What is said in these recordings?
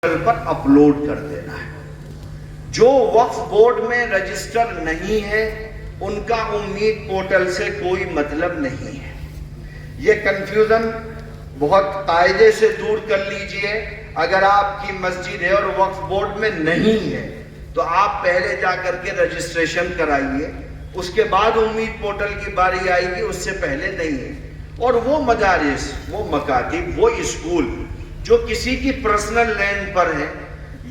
پر upload کر دینا ہے۔ جو وقف بورڈ میں رجسٹر نہیں ہے ان کا امید پورٹل سے کوئی مطلب نہیں ہے۔ یہ کنفیوژن بہت قاعدے سے دور کر لیجئے۔ اگر آپ کی مسجد ہے اور وقف بورڈ میں نہیں ہے تو آپ پہلے جا کر کے رجسٹریشن کرائیے، اس کے بعد امید پورٹل کی باری آئے گی، اس سے پہلے نہیں ہے۔ اور وہ مدارس، وہ مکاتب، وہ اسکول جو کسی کی پرسنل لینڈ پر ہے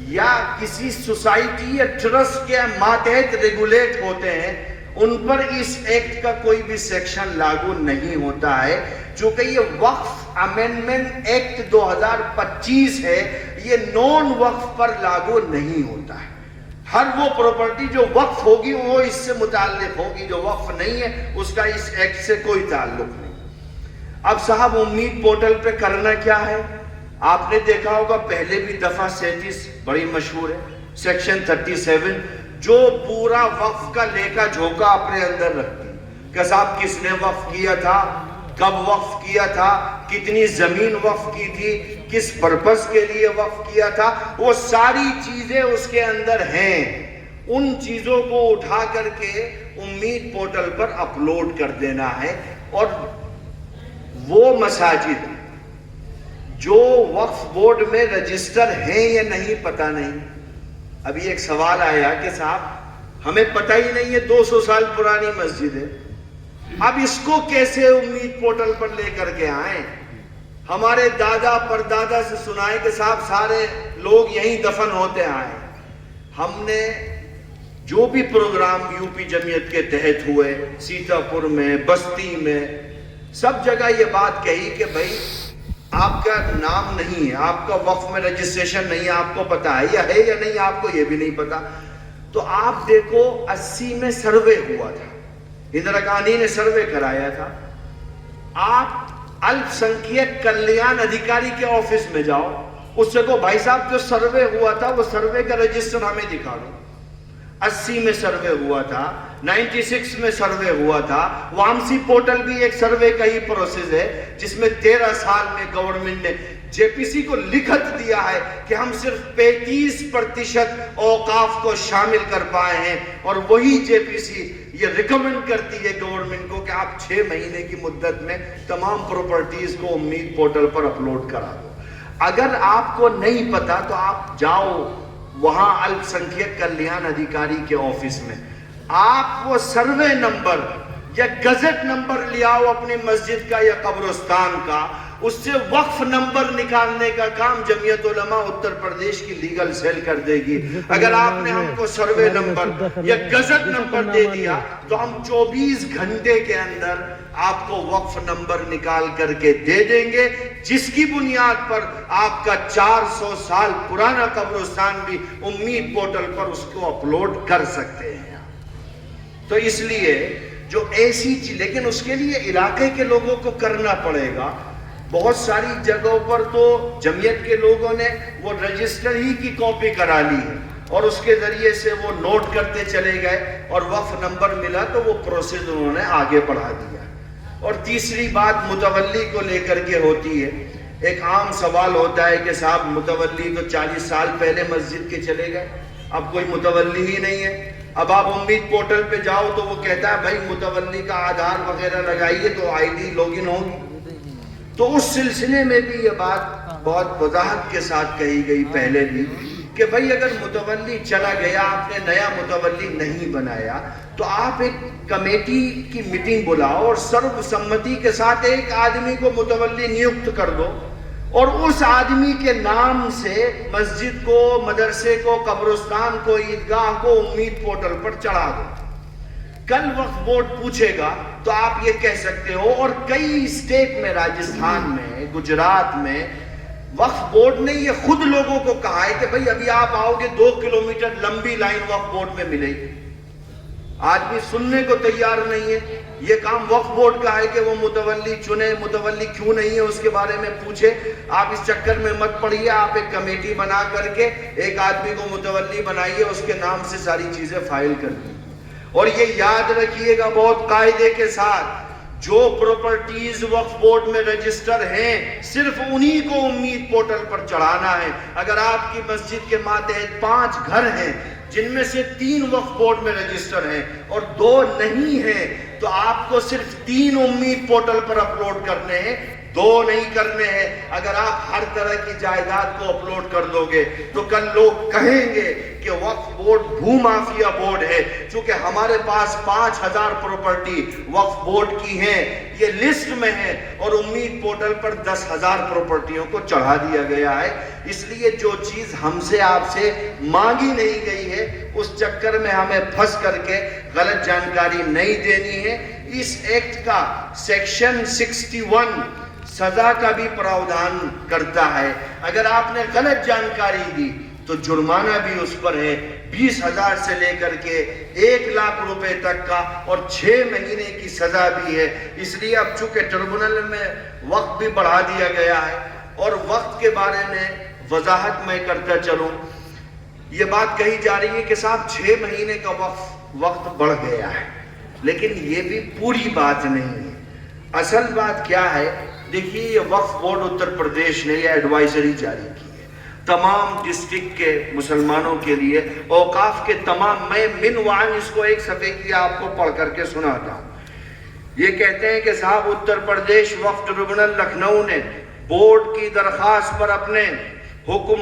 یا کسی سوسائٹی یا ٹرسٹ کے ماتحت ریگولیٹ ہوتے ہیں، ان پر اس ایکٹ کا کوئی بھی سیکشن لاگو نہیں ہوتا ہے، چونکہ یہ وقف امینڈمنٹ ایکٹ 2025 ہے، یہ نون وقف پر لاگو نہیں ہوتا ہے۔ ہر وہ پراپرٹی جو وقف ہوگی وہ اس سے متعلق ہوگی، جو وقف نہیں ہے اس کا اس ایکٹ سے کوئی تعلق نہیں۔ اب صاحب امید پورٹل پہ کرنا کیا ہے؟ آپ نے دیکھا ہوگا پہلے بھی دفعہ 37 بڑی مشہور ہے، سیکشن 37 جو پورا وقف کا لیکا جھوکا اپنے اندر رکھتی ہے کہ صاحب کس نے وقف کیا تھا، کب وقف کیا تھا، کتنی زمین وقف کی تھی، کس پرپس کے لیے وقف کیا تھا، وہ ساری چیزیں اس کے اندر ہیں۔ ان چیزوں کو اٹھا کر کے امید پورٹل پر اپلوڈ کر دینا ہے۔ اور وہ مساجد جو وقف بورڈ میں رجسٹر ہیں یا نہیں پتہ نہیں، ابھی ایک سوال آیا کہ صاحب ہمیں پتہ ہی نہیں ہے، 200 سال پرانی مسجد ہے، اب اس کو کیسے امید پورٹل پر لے کر کے آئیں؟ ہمارے دادا پردادا سے سنائے کہ صاحب سارے لوگ یہیں دفن ہوتے آئے۔ ہم نے جو بھی پروگرام یو پی جمعیت کے تحت ہوئے، سیتا پور میں، بستی میں، سب جگہ یہ بات کہی کہ بھائی آپ کا نام نہیں ہے، آپ کا وقف میں رجسٹریشن نہیں ہے، آپ کو پتا ہے یا نہیں، آپ کو یہ بھی نہیں پتا۔ تو آپ دیکھو 80 میں سروے ہوا تھا، اندرا گاندھی نے سروے کرایا تھا۔ آپ الپ سنکھیک کلیان ادھیکاری کے آفس میں جاؤ، اس سے کہو بھائی صاحب جو سروے ہوا تھا وہ سروے کا رجسٹر ہمیں دکھا دو۔ 80 میں سروے ہوا تھا، 96 میں سروے ہوا تھا۔ وامسی پورٹل بھی ایک سروے کا ہی پروسیس ہے جس میں 13 سال میں گورنمنٹ نے جے پی سی کو لکھت دیا ہے کہ ہم صرف 35% اوقاف کو شامل کر پائے ہیں، اور وہی جے پی سی یہ ریکمنڈ کرتی ہے گورنمنٹ کو کہ آپ 6 مہینے کی مدت میں تمام پراپرٹیز کو امید پورٹل پر اپلوڈ کرا دو۔ اگر آپ کو نہیں پتا تو آپ جاؤ وہاں الپ سنکھیک کلیان ادھیکاری کے آفس میں، آپ وہ سروے نمبر یا گزٹ نمبر لے آؤ اپنی مسجد کا یا قبرستان کا، اس سے وقف نمبر نکالنے کا کام جمعیت علماء اتر پردیش کی لیگل سیل کر دے گی۔ اگر آپ نے ہم کو سروے نمبر یا گزٹ نمبر دے دیا تو ہم 24 گھنٹے کے اندر آپ کو وقف نمبر نکال کر کے دے دیں گے، جس کی بنیاد پر آپ کا 400 سال پرانا قبرستان بھی امید پورٹل پر اس کو اپلوڈ کر سکتے ہیں۔ تو اس لیے جو ایسی چیز، لیکن اس کے لیے علاقے کے لوگوں کو کرنا پڑے گا۔ بہت ساری جگہوں پر تو جمعیت کے لوگوں نے وہ رجسٹر ہی کی کاپی کرا لی ہے اور اس کے ذریعے سے وہ نوٹ کرتے چلے گئے، اور وقف نمبر ملا تو وہ پروسیس انہوں نے آگے بڑھا دیا۔ اور تیسری بات متولی کو لے کر کے ہوتی ہے۔ ایک عام سوال ہوتا ہے کہ صاحب متولی تو 40 سال پہلے مسجد کے چلے گئے، اب کوئی متولی ہی نہیں ہے۔ اب آپ امید پورٹل پہ جاؤ تو وہ کہتا ہے بھائی متولی کا آدھار وغیرہ لگائیے تو آئی ڈی لاگن ہوگی۔ تو اس سلسلے میں بھی یہ بات بہت وضاحت کے ساتھ کہی گئی پہلے بھی کہ بھائی اگر متولی چلا گیا، آپ نے نیا متولی نہیں بنایا، تو آپ ایک کمیٹی کی میٹنگ بلاؤ اور سرو سمتی کے ساتھ ایک آدمی کو متولی نیوکت کر دو، اور اس آدمی کے نام سے مسجد کو، مدرسے کو، قبرستان کو، عیدگاہ کو امید پورٹل پر چڑھا دو۔ کل وقف بورڈ پوچھے گا تو آپ یہ کہہ سکتے ہو، اور کئی اسٹیٹ میں، راجستھان میں، گجرات میں، وقف بورڈ نے یہ خود لوگوں کو کہا ہے کہ بھئی ابھی آپ آؤ گے 2 کلومیٹر لمبی لائن وقف بورڈ میں ملے گی۔ آدمی سننے کو تیار نہیں ہے۔ یہ کام وقف بورڈ کا ہے کہ وہ متولی چنے، متولی کیوں نہیں ہے اس کے بارے میں پوچھے۔ آپ اس چکر میں مت پڑیے، آپ ایک کمیٹی بنا کر کے ایک آدمی کو متولی بنائیے، اس کے نام سے ساری چیزیں فائل کر دیں۔ اور یہ یاد رکھیے گا بہت قاعدے کے ساتھ، جو پراپرٹیز وقف بورڈ میں رجسٹر ہیں صرف انہی کو امید پورٹل پر چڑھانا ہے۔ اگر آپ کی مسجد کے ماتحت 5 گھر ہیں جن میں سے 3 وقف بورڈ میں رجسٹر ہیں اور 2 نہیں ہیں، تو آپ کو صرف 3 امید پورٹل پر اپلوڈ کرنے ہیں، 2 نہیں کرنے ہیں۔ اگر آپ ہر طرح کی جائیداد کو اپلوڈ کر دو گے تو کل لوگ کہیں گے کہ وقف بورڈ بھو مافیا بورڈ ہے، چونکہ ہمارے پاس 5000 پراپرٹی وقف بورڈ کی ہیں، یہ لسٹ میں ہے، اور امید پورٹل پر 10,000 پراپرٹیوں کو چڑھا دیا گیا ہے۔ اس لیے جو چیز ہم سے آپ سے مانگی نہیں گئی ہے اس چکر میں ہمیں پھنس کر کے غلط جانکاری نہیں دینی ہے۔ اس ایکٹ کا سیکشن 61 سزا کا بھی پراودھان کرتا ہے۔ اگر آپ نے غلط جانکاری دی تو جرمانہ بھی اس پر ہے، 20,000 سے لے کر کے 1,00,000 روپے تک کا، اور 6 مہینے کی سزا بھی ہے۔ اس لیے اب چونکہ ٹربونل میں وقت بھی بڑھا دیا گیا ہے، اور وقت کے بارے میں وضاحت میں کرتا چلوں، یہ بات کہی جا رہی ہے کہ صاحب 6 مہینے کا وقت بڑھ گیا ہے، لیکن یہ بھی پوری بات نہیں ہے۔ اصل بات کیا ہے، دیکھیے یہ وقف بورڈ اتر پردیش نے یہ ایڈوائزری جاری کی ہے تمام ڈسٹرکٹ کے مسلمانوں کے لیے، اوقاف کے تمام، میں منوان اس کو ایک صفحے کی آپ کو پڑھ کر کے سناتا ہوں۔ یہ کہتے ہیں کہ صاحب اتر پردیش وقف ٹربونل لکھنؤ نے بورڈ کی درخواست پر اپنے حکم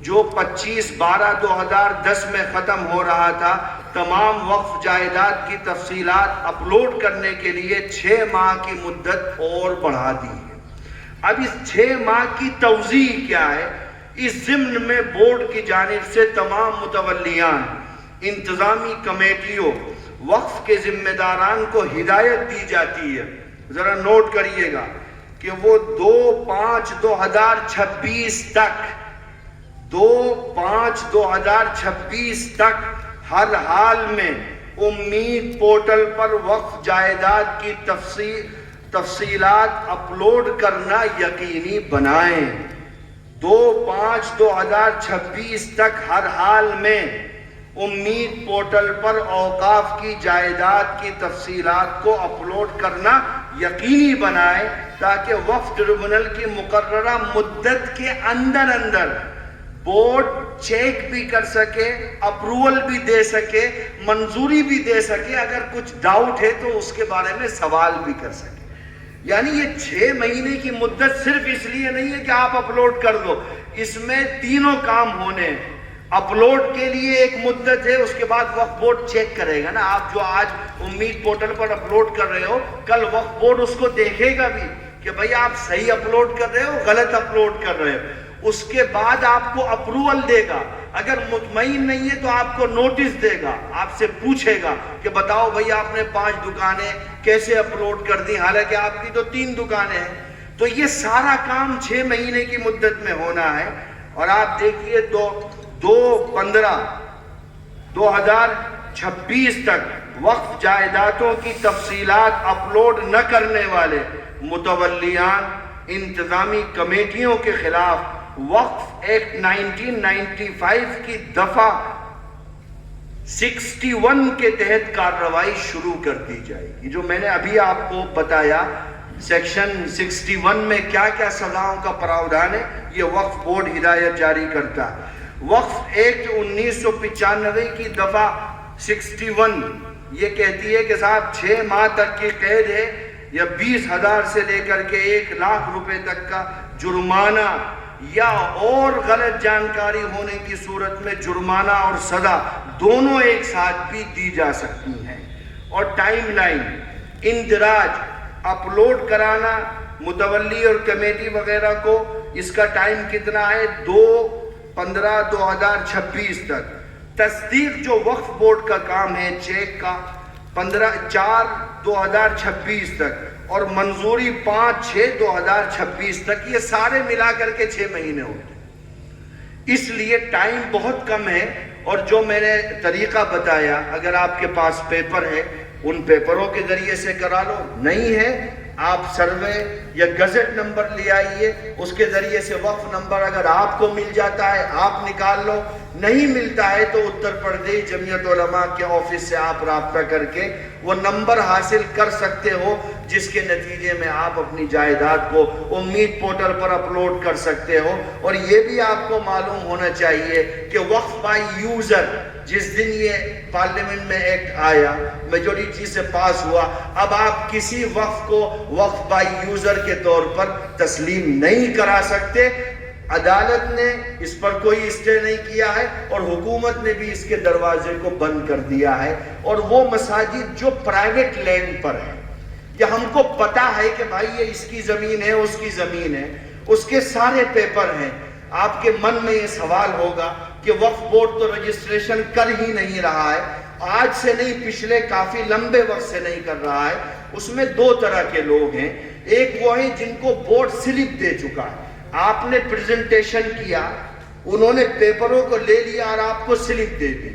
جو 25/12/2010 میں ختم ہو رہا تھا، تمام وقف جائیداد کی تفصیلات اپلوڈ کرنے کے لیے 6 ماہ کی مدت اور بڑھا دی ہے۔ اب اس 6 ماہ کی توضیح کیا ہے؟ اس ضمن میں بورڈ کی جانب سے تمام متولیان، انتظامی کمیٹیوں، وقف کے ذمہ داران کو ہدایت دی جاتی ہے، ذرا نوٹ کریے گا، کہ وہ 2/5/2026 تک 2/5/2026 تک ہر حال میں امید پورٹل پر وقف جائیداد کی تفصیلات اپلوڈ کرنا یقینی بنائیں۔ 2/5/2026 تک ہر حال میں امید پورٹل پر اوقاف کی جائیداد کی تفصیلات کو اپلوڈ کرنا یقینی بنائیں، تاکہ وقف ٹربونل کی مقررہ مدت کے اندر بورڈ چیک بھی کر سکے، اپروول بھی دے سکے، منظوری بھی دے سکے، اگر کچھ ڈاؤٹ ہے تو اس کے بارے میں سوال بھی کر سکے۔ یعنی یہ 6 مہینے کی مدت صرف اس لیے نہیں ہے کہ آپ اپلوڈ کر دو، اس میں تینوں کام ہونے ہیں۔ اپلوڈ کے لیے ایک مدت ہے، اس کے بعد وقف بورڈ چیک کرے گا نا، آپ جو آج امید پورٹل پر اپلوڈ کر رہے ہو، کل وقف بورڈ اس کو دیکھے گا بھی کہ بھئی آپ صحیح اپلوڈ کر رہے ہو، غلط اپلوڈ کر رہے ہو۔ اس کے بعد آپ کو اپروول دے گا، اگر مطمئن نہیں ہے تو آپ کو نوٹس دے گا، آپ سے پوچھے گا کہ بتاؤ بھئی آپ نے 5 دکانیں کیسے اپلوڈ کر دی، حالانکہ آپ کی تو 3 دکانیں ہیں۔ تو یہ سارا کام 6 مہینے کی مدت میں ہونا ہے۔ اور آپ دیکھیے 2/15/2026 تک وقف جائیدادوں کی تفصیلات اپلوڈ نہ کرنے والے متولیان، انتظامی کمیٹیوں کے خلاف وقف ایکٹ 1995 کی دفعہ 61 کے تحت کارروائی شروع کر دی جائے گی۔ جو میں نے ابھی آپ کو بتایا سیکشن 61 میں کیا کیا سزاؤں کا پراودھان ہے، یہ وقف بورڈ ہدایت جاری کرتا ہے۔ وقف ایکٹ 1995 کی دفعہ 61 یہ کہتی ہے کہ صاحب 6 ماہ تک کی قید ہے، یا 20,000 سے لے کر کے 1,00,000 روپے تک کا جرمانہ، یا اور غلط جانکاری ہونے کی صورت میں جرمانہ اور سزا دونوں ایک ساتھ بھی دی جا سکتی ہیں۔ اور ٹائم لائن، اندراج، اپلوڈ کرانا متولی اور کمیٹی وغیرہ کو، اس کا ٹائم کتنا ہے؟ 2/15/2026 تک۔ تصدیق جو وقف بورڈ کا کام ہے چیک کا، 15/4/2026 تک، اور منظوری 5/6/2026 تک، یہ سارے ملا کر کے 6 مہینے ہوتے ہیں۔ اس لیے ٹائم بہت کم ہے۔ اور جو میں نے طریقہ بتایا، اگر آپ کے پاس پیپر ہے ان پیپروں کے ذریعے سے کرا لو، نہیں ہے آپ سروے یا گزٹ نمبر لے آئیے، اس کے ذریعے سے وقف نمبر اگر آپ کو مل جاتا ہے آپ نکال لو، نہیں ملتا ہے تو اتر پردیش جمعیت علماء کے آفس سے آپ رابطہ کر کے وہ نمبر حاصل کر سکتے ہو، جس کے نتیجے میں آپ اپنی جائیداد کو امید پورٹل پر اپلوڈ کر سکتے ہو. اور یہ بھی آپ کو معلوم ہونا چاہیے کہ وقف بائی یوزر جس دن یہ پارلیمنٹ میں ایکٹ آیا, میجورٹی سے پاس ہوا, اب آپ کسی وقف کو وقف بائی یوزر کے طور پر تسلیم نہیں کرا سکتے. عدالت نے اس پر کوئی اسٹے نہیں کیا ہے اور حکومت نے بھی اس کے دروازے کو بند کر دیا ہے. اور وہ مساجد جو پرائیویٹ لینڈ پر ہیں, یا ہم کو پتا ہے کہ بھائی یہ اس کی زمین ہے, اس کی زمین ہے, اس کے سارے پیپر ہیں, آپ کے من میں یہ سوال ہوگا کہ وقف بورڈ تو رجسٹریشن کر ہی نہیں رہا ہے, آج سے نہیں پچھلے کافی لمبے وقت سے نہیں کر رہا ہے. اس میں دو طرح کے لوگ ہیں. ایک وہ ہیں جن کو بورڈ سلپ دے چکا ہے, آپ نے پریزنٹیشن کیا, انہوں نے پیپروں کو لے لیا اور آپ کو سلپ دے دی.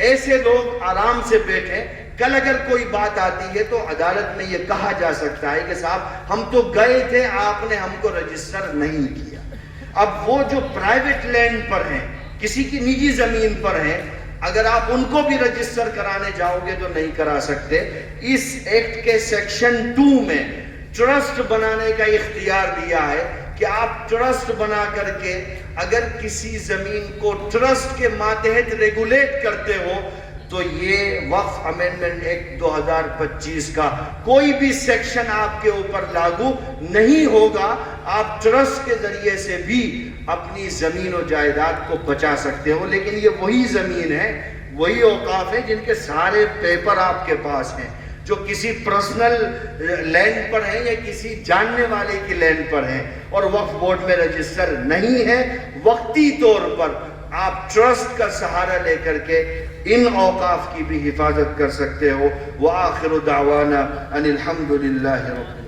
ایسے لوگ آرام سے بیٹھے, کل اگر کوئی بات آتی ہے تو عدالت میں یہ کہا جا سکتا ہے کہ صاحب ہم تو گئے تھے, آپ نے ہم کو رجسٹر نہیں کیا. اب وہ جو پرائیویٹ لینڈ پر ہیں, کسی کی نجی زمین پر ہیں, اگر آپ ان کو بھی رجسٹر کرانے جاؤ گے تو نہیں کرا سکتے. اس ایکٹ کے سیکشن 2 میں ٹرسٹ بنانے کا اختیار دیا ہے کہ آپ ٹرسٹ بنا کر کے اگر کسی زمین کو ٹرسٹ کے ماتحت ریگولیٹ کرتے ہو تو یہ وقف امینڈمنٹ ایکٹ 2025 کا کوئی بھی سیکشن آپ کے اوپر لاگو نہیں ہوگا. آپ ٹرسٹ کے ذریعے سے بھی اپنی زمین و جائیداد کو بچا سکتے ہو. لیکن یہ وہی زمین ہے, وہی اوقاف ہیں جن کے سارے پیپر آپ کے پاس ہیں, جو کسی پرسنل لینڈ پر ہیں یا کسی جاننے والے کی لینڈ پر ہیں اور وقف بورڈ میں رجسٹر نہیں ہے. وقتی طور پر آپ ٹرسٹ کا سہارا لے کر کے ان اوقاف کی بھی حفاظت کر سکتے ہو. وآخر دعوانا ان الحمد للہ رب